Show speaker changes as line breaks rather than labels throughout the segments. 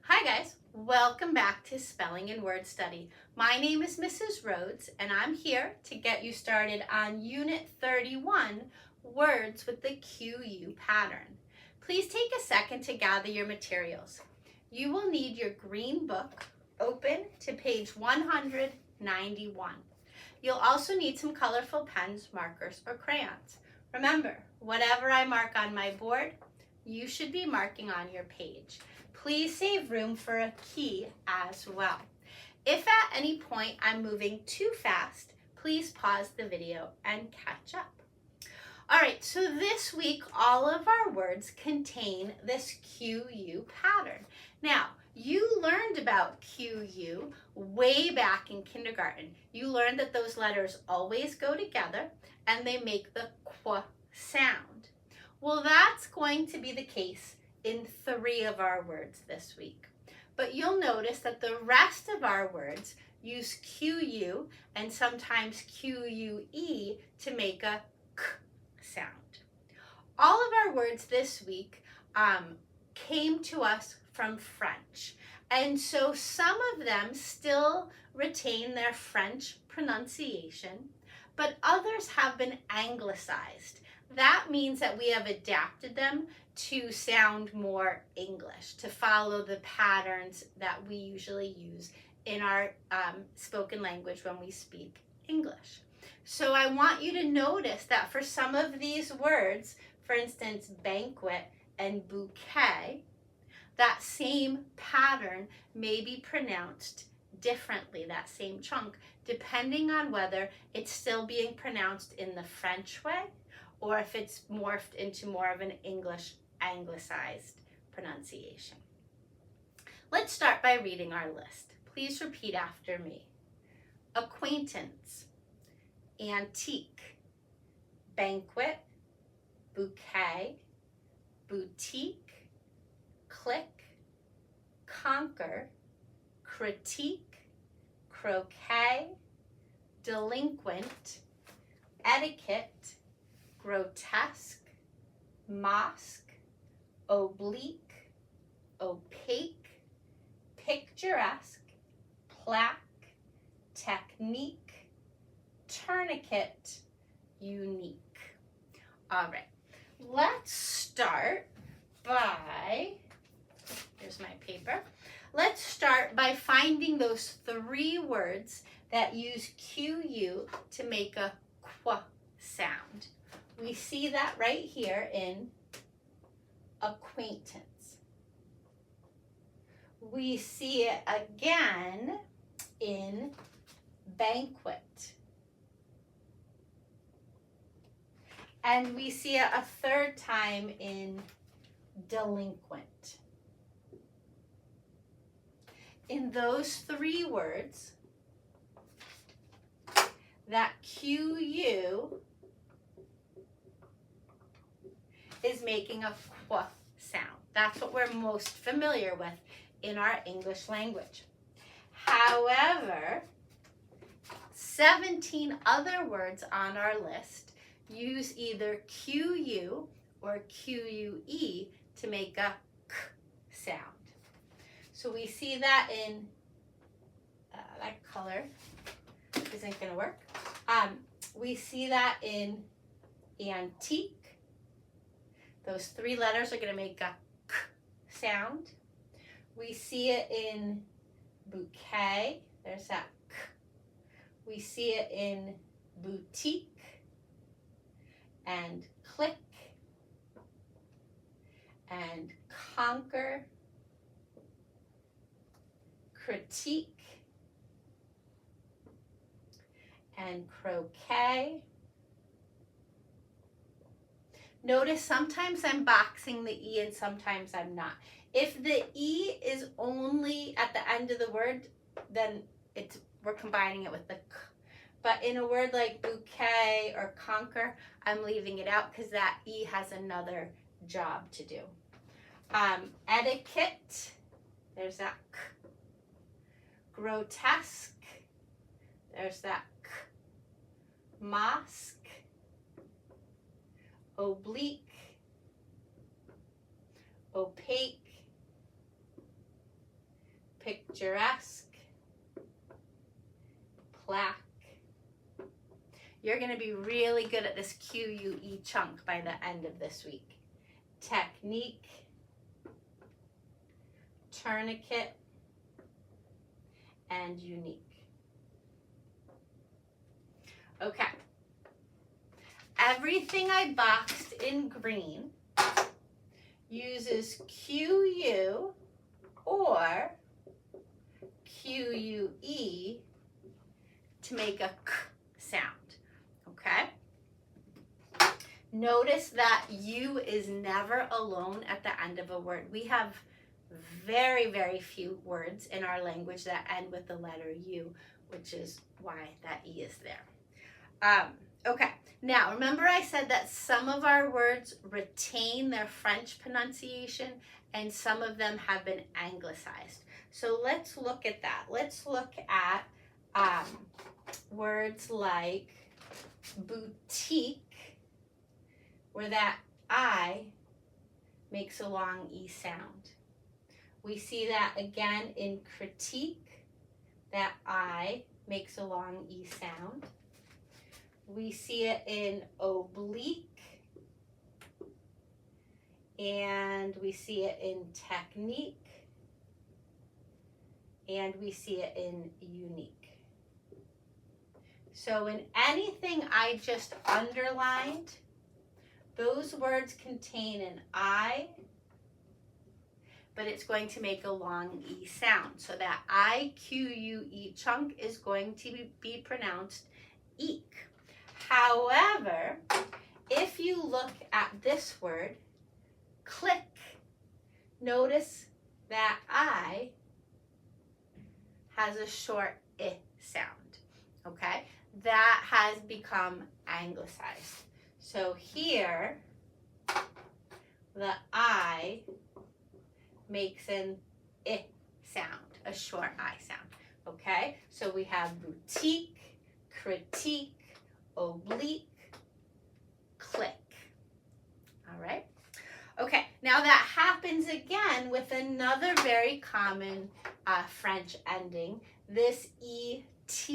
Hi guys, welcome back to Spelling and Word Study. My name is Mrs. Rhodes and I'm here to get you started on Unit 31, Words with the QU pattern. Please take a second to gather your materials. You will need your green book open to page 191. You'll also need some colorful pens, markers, or crayons. Remember, whatever I mark on my board, you should be marking on your page. Please save room for a key as well. If at any point I'm moving too fast, please pause the video and catch up. All right, so this week, all of our words contain this QU pattern. Now, you learned about QU way back in kindergarten. You learned that those letters always go together and they make the qu sound. Well, that's going to be the case in 3 of our words this week. But you'll notice that the rest of our words use QU and sometimes QUE to make a k sound. All of our words this week came to us from French. And so some of them still retain their French pronunciation, but others have been anglicized. That means that we have adapted them to sound more English, to follow the patterns that we usually use in our spoken language when we speak English. So I want you to notice that for some of these words, for instance, banquet and bouquet, that same pattern may be pronounced differently, that same chunk, depending on whether it's still being pronounced in the French way or if it's morphed into more of an English anglicized pronunciation. Let's start by reading our list. Please repeat after me. Acquaintance, antique, banquet, bouquet, boutique, clique, conquer, critique, croquet, delinquent, etiquette, grotesque, mosque, oblique, opaque, picturesque, plaque, technique, tourniquet, unique. All right, let's start by, here's my paper. Let's start by finding those 3 words that use QU to make a qu sound. We see that right here in acquaintance. We see it again in banquet. And we see it a 3rd time in delinquent. In those 3 words, that QU is making a qu sound. That's what we're most familiar with in our English language. However, 17 other words on our list use either QU or QUE to make a k sound. So we see that in, that color isn't going to work. We see that in antique. Those 3 letters are going to make a k sound. We see it in bouquet. There's that k. We see it in boutique and clique and conquer, critique, and croquet. Notice sometimes I'm boxing the E and sometimes I'm not. If the E is only at the end of the word, then we're combining it with the k. But in a word like bouquet or conquer, I'm leaving it out because that E has another job to do. Etiquette, there's that k. Grotesque, there's that k. Mosque, oblique, opaque, picturesque, plaque. You're going to be really good at this QUE chunk by the end of this week. Technique, tourniquet, and unique. Okay. Everything I boxed in green uses QU or QUE to make a K sound. Okay? Notice that U is never alone at the end of a word. We have very, very few words in our language that end with the letter U, which is why that E is there. Okay, now remember I said that some of our words retain their French pronunciation and some of them have been anglicized. So let's look at that. Let's look at words like boutique, where that I makes a long E sound. We see that again in critique, that I makes a long E sound. We see it in oblique, and we see it in technique, and we see it in unique. So in anything I just underlined, those words contain an I, but it's going to make a long E sound. So that IQUE chunk is going to be pronounced eek. However, if you look at this word, clique, notice that I has a short I sound, okay? That has become anglicized. So here, the I makes an I sound, a short I sound, okay? So we have boutique, critique, oblique, clique. All right? Okay, now that happens again with another very common French ending, this ET.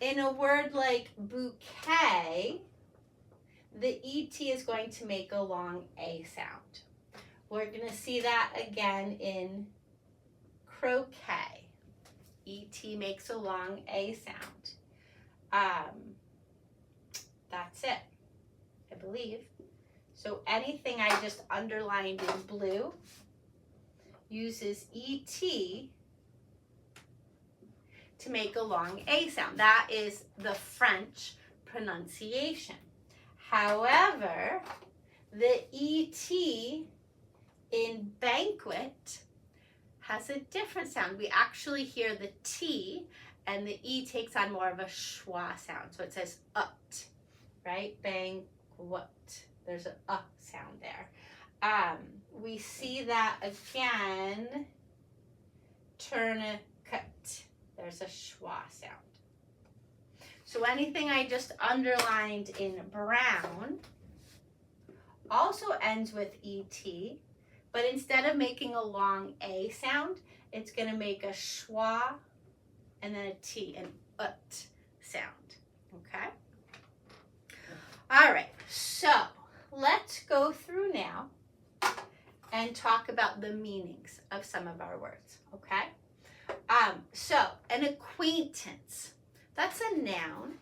In a word like bouquet, the ET is going to make a long A sound. We're going to see that again in croquet. ET makes a long A sound. That's it, I believe. So anything I just underlined in blue uses ET to make a long A sound. That is the French pronunciation. However, the ET in banquet has a different sound. We actually hear the T, and the E takes on more of a schwa sound. So it says ut, right? Banquet. There's an sound there. We see that again, tourniquet. There's a schwa sound. So anything I just underlined in brown also ends with ET, but instead of making a long A sound, it's going to make a schwa and then a T, an ut sound, okay? All right, so let's go through now and talk about the meanings of some of our words, okay? So an acquaintance, that's a noun.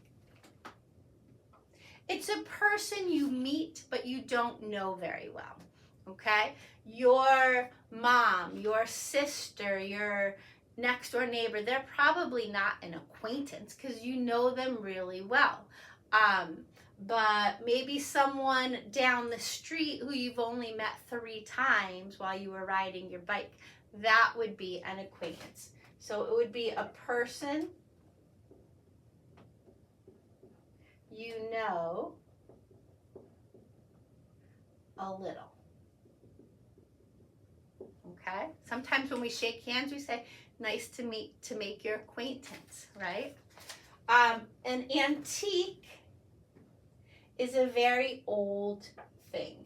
It's a person you meet but you don't know very well, okay? Your mom, your sister, your next door neighbor, they're probably not an acquaintance because you know them really well. But maybe someone down the street who you've only met 3 times while you were riding your bike, that would be an acquaintance. So it would be a person you know a little. Okay? Sometimes when we shake hands, we say, nice to meet, to make your acquaintance, right? An antique is a very old thing.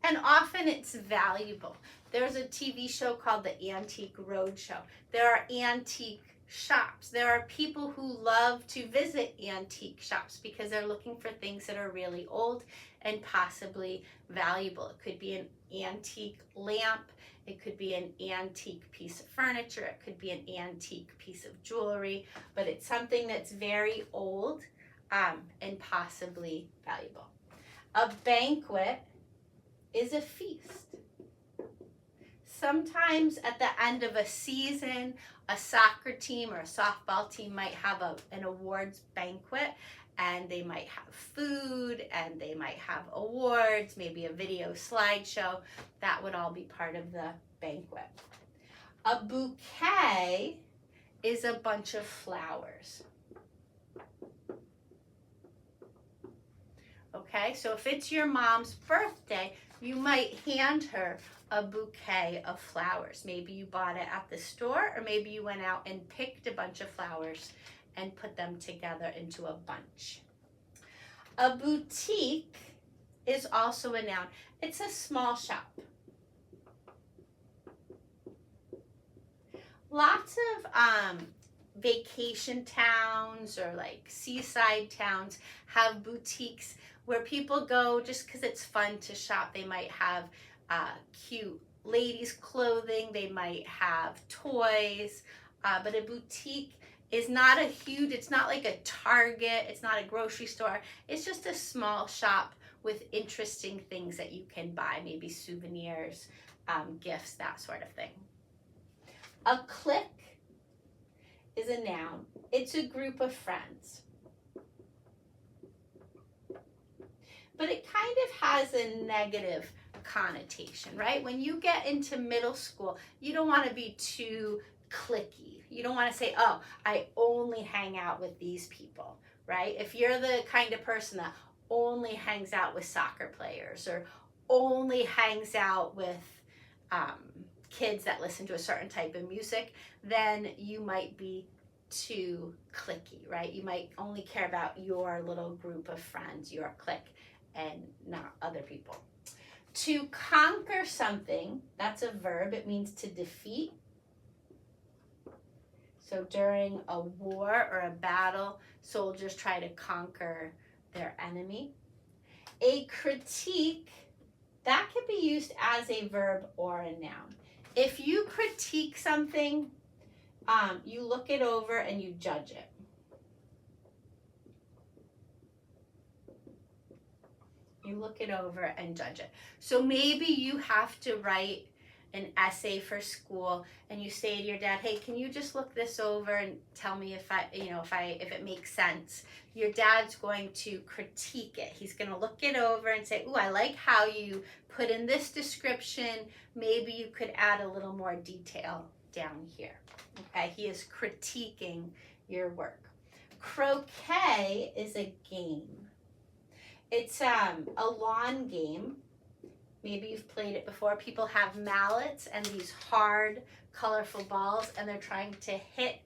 And often it's valuable. There's a TV show called The Antique Roadshow. There are antique shops. There are people who love to visit antique shops because they're looking for things that are really old and possibly valuable. It could be an antique lamp. It could be an antique piece of furniture. It could be an antique piece of jewelry, but it's something that's very old and possibly valuable. A banquet is a feast. Sometimes at the end of a season, a soccer team or a softball team might have an awards banquet, and they might have food and they might have awards, maybe a video slideshow. That would all be part of the banquet. A bouquet is a bunch of flowers. Okay, so if it's your mom's birthday, you might hand her a bouquet of flowers. Maybe you bought it at the store, or maybe you went out and picked a bunch of flowers and put them together into a bunch. A boutique is also a noun. It's a small shop. Lots of vacation towns or like seaside towns have boutiques where people go just because it's fun to shop. They might have cute ladies' clothing. They might have toys. But a boutique is not a huge, it's not like a Target. It's not a grocery store. It's just a small shop with interesting things that you can buy, maybe souvenirs, gifts, that sort of thing. A clique is a noun. It's a group of friends. But it kind of has a negative connotation, right? When you get into middle school, you don't want to be too cliquey. You don't want to say, oh, I only hang out with these people, right? If you're the kind of person that only hangs out with soccer players or only hangs out with kids that listen to a certain type of music, then you might be too cliquey, right? You might only care about your little group of friends, your clique, and not other people. To conquer something, that's a verb. It means to defeat. So during a war or a battle, soldiers try to conquer their enemy. A critique, that can be used as a verb or a noun. If you critique something, you look it over and you judge it. You look it over and judge it. So maybe you have to write an essay for school and you say to your dad, hey, can you just look this over and tell me if it makes sense? Your dad's going to critique it. He's going to look it over and say, ooh, I like how you put in this description. Maybe you could add a little more detail down here. Okay, he is critiquing your work. Croquet is a game. It's a lawn game. Maybe you've played it before. People have mallets and these hard, colorful balls, and they're trying to hit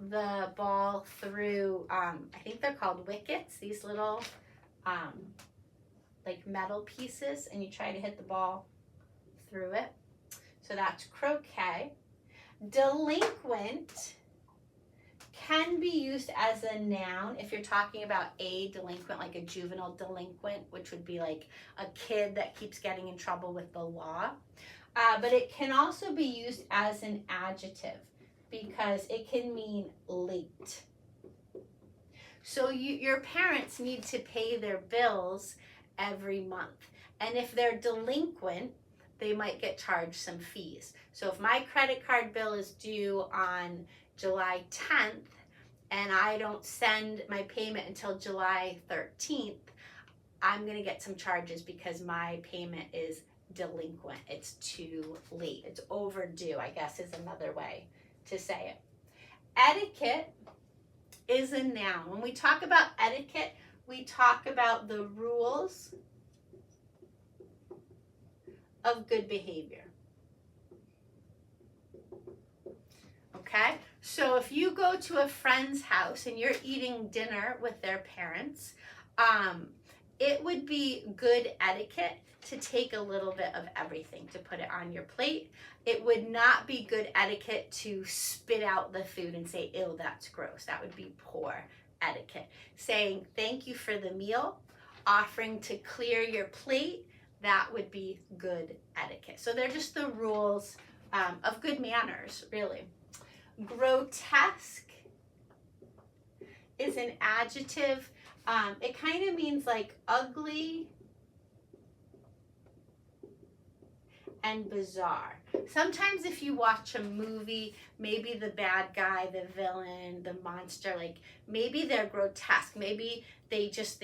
the ball through, I think they're called wickets, these little like metal pieces, and you try to hit the ball through it. So that's croquet. Delinquent can be used as a noun if you're talking about a delinquent, like a juvenile delinquent, which would be like a kid that keeps getting in trouble with the law. But it can also be used as an adjective because it can mean late. So your parents need to pay their bills every month. And if they're delinquent, they might get charged some fees. So if my credit card bill is due on July 10th and I don't send my payment until July 13th, I'm going to get some charges because my payment is delinquent. It's too late. It's overdue, I guess is another way to say it. Etiquette is a noun. When we talk about etiquette, we talk about the rules of good behavior. Okay, so if you go to a friend's house and you're eating dinner with their parents, it would be good etiquette to take a little bit of everything to put it on your plate. It would not be good etiquette to spit out the food and say, ew, that's gross. That would be poor etiquette. Saying thank you for the meal, offering to clear your plate, that would be good etiquette. So they're just the rules of good manners, really. Grotesque is an adjective. It kind of means like ugly and bizarre. Sometimes if you watch a movie, maybe the bad guy, the villain, the monster, like maybe they're grotesque. Maybe they just,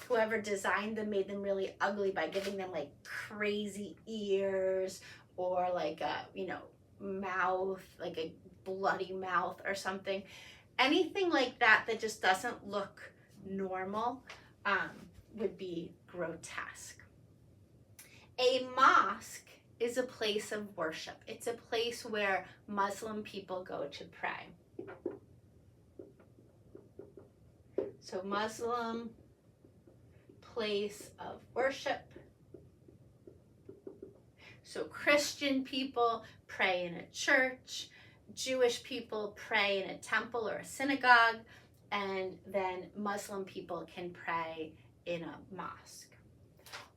whoever designed them made them really ugly by giving them like crazy ears or like a, mouth, like a bloody mouth or something. Anything like that that just doesn't look normal would be grotesque. A mosque is a place of worship. It's a place where Muslim people go to pray. So Muslim place of worship. So Christian people pray in a church. Jewish people pray in a temple or a synagogue. And then Muslim people can pray in a mosque.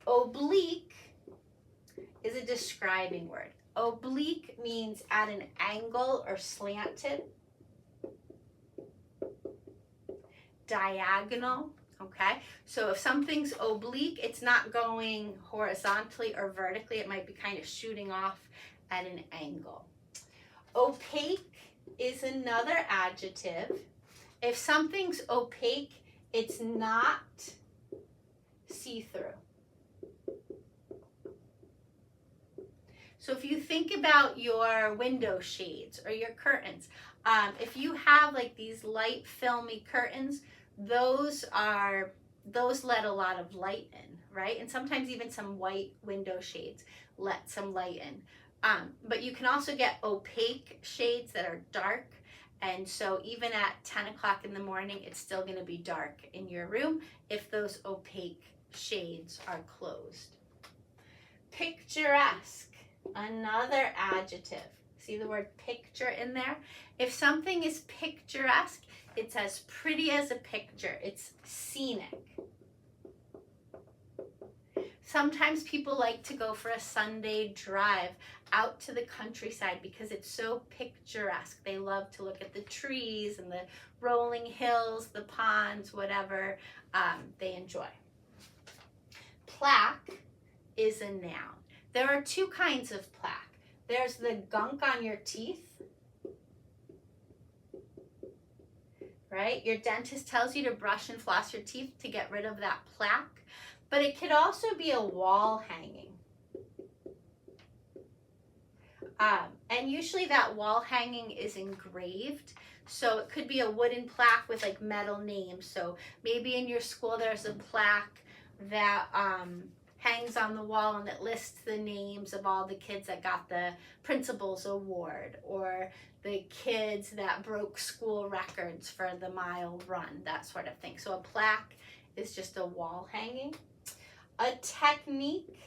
Oblique is a describing word. Oblique means at an angle or slanted. Diagonal, okay? So if something's oblique, it's not going horizontally or vertically. It might be kind of shooting off at an angle. Opaque is another adjective. If something's opaque, it's not see-through. So if you think about your window shades or your curtains, if you have like these light filmy curtains, those let a lot of light in, right? And sometimes even some white window shades let some light in. But you can also get opaque shades that are dark. And so even at 10 o'clock in the morning, it's still going to be dark in your room if those opaque shades are closed. Picturesque, another adjective. See the word picture in there? If something is picturesque, it's as pretty as a picture. It's scenic. Sometimes people like to go for a Sunday drive out to the countryside because it's so picturesque. They love to look at the trees and the rolling hills, the ponds, whatever they enjoy. Plaque is a noun. There are two kinds of plaque. There's the gunk on your teeth, right? Your dentist tells you to brush and floss your teeth to get rid of that plaque. But it could also be a wall hanging. And usually that wall hanging is engraved. So it could be a wooden plaque with like metal names. So maybe in your school there's a plaque that hangs on the wall and it lists the names of all the kids that got the principal's award or the kids that broke school records for the mile run, that sort of thing. So a plaque is just a wall hanging. A technique,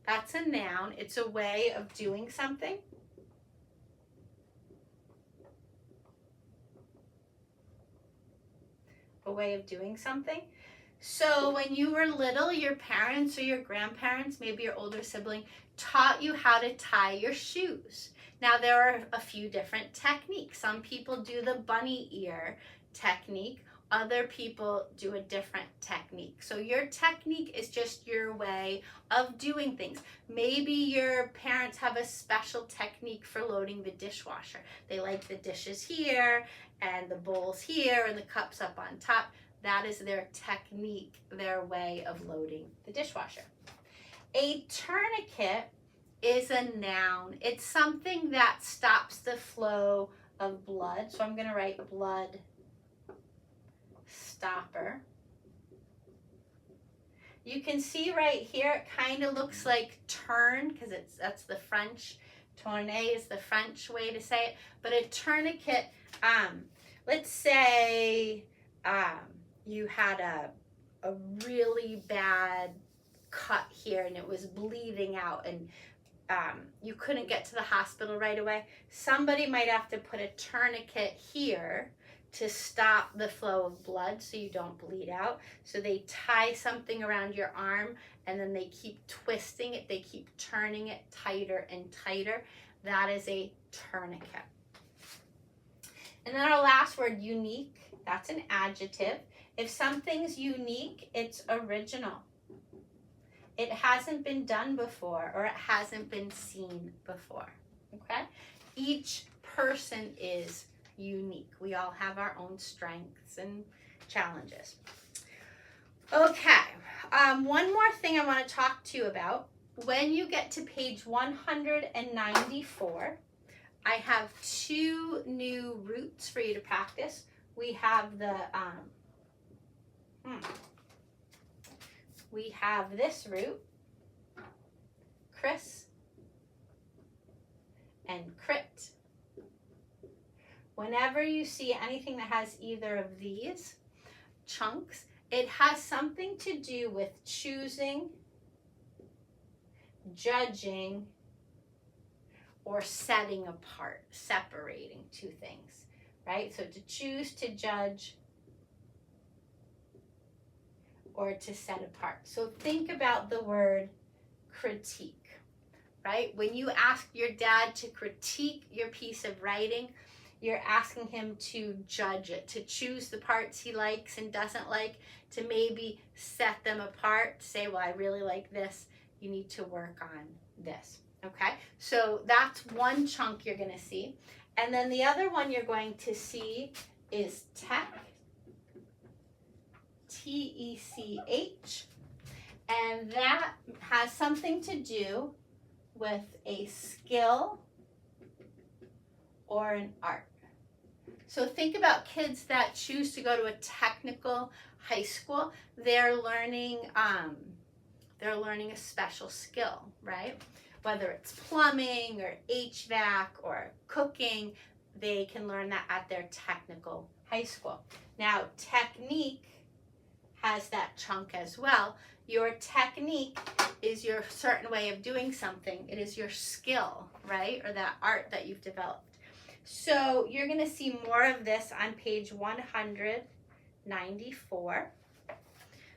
that's a noun. It's a way of doing something. A way of doing something. So when you were little, your parents or your grandparents, maybe your older sibling, taught you how to tie your shoes. Now there are a few different techniques. Some people do the bunny ear technique. Other people do a different technique. So your technique is just your way of doing things. Maybe your parents have a special technique for loading the dishwasher. They like the dishes here and the bowls here and the cups up on top. That is their technique, their way of loading the dishwasher. A tourniquet is a noun. It's something that stops the flow of blood. So I'm going to write blood stopper. You can see right here, it kind of looks like turn because that's the French. Tourner is the French way to say it. But a tourniquet, let's say you had a really bad cut here and it was bleeding out and you couldn't get to the hospital right away, somebody might have to put a tourniquet here to stop the flow of blood so you don't bleed out. So they tie something around your arm and then they keep twisting it, they keep turning it tighter and tighter. That is a tourniquet. And then our last word, unique, that's an adjective. If something's unique, it's original. It hasn't been done before or it hasn't been seen before, okay? Each person is unique. We all have our own strengths and challenges. Okay, one more thing I want to talk to you about. When you get to page 194, I have two new roots for you to practice. We have the, we have this root, CRIS and CRIT. Whenever you see anything that has either of these chunks, it has something to do with choosing, judging, or setting apart, separating two things, right? So to choose, to judge, or to set apart. So think about the word critique, right? When you ask your dad to critique your piece of writing, you're asking him to judge it, to choose the parts he likes and doesn't like, to maybe set them apart, to say, well, I really like this, you need to work on this, okay? So that's one chunk you're gonna see. And then the other one you're going to see is tech, T-E-C-H, and that has something to do with a skill or an art. So think about kids that choose to go to a technical high school. They're learning a special skill, right? Whether it's plumbing or HVAC or cooking, they can learn that at their technical high school. Now, technique has that chunk as well. Your technique is your certain way of doing something. It is your skill, right? Or that art that you've developed. So you're going to see more of this on page 194.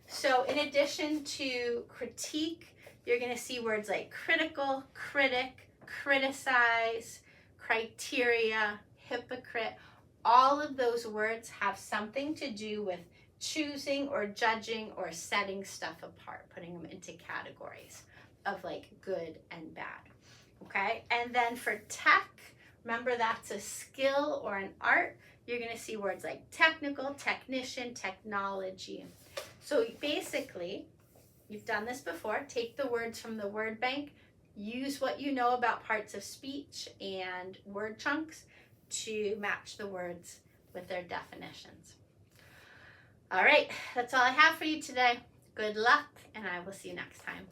So in addition to critique, you're going to see words like critical, critic, criticize, criteria, hypocrite. All of those words have something to do with choosing or judging or setting stuff apart, putting them into categories of like good and bad, okay? And then for tech, remember that's a skill or an art. You're gonna see words like technical, technician, technology. So basically, you've done this before, take the words from the word bank, use what you know about parts of speech and word chunks to match the words with their definitions. All right, that's all I have for you today. Good luck, and I will see you next time.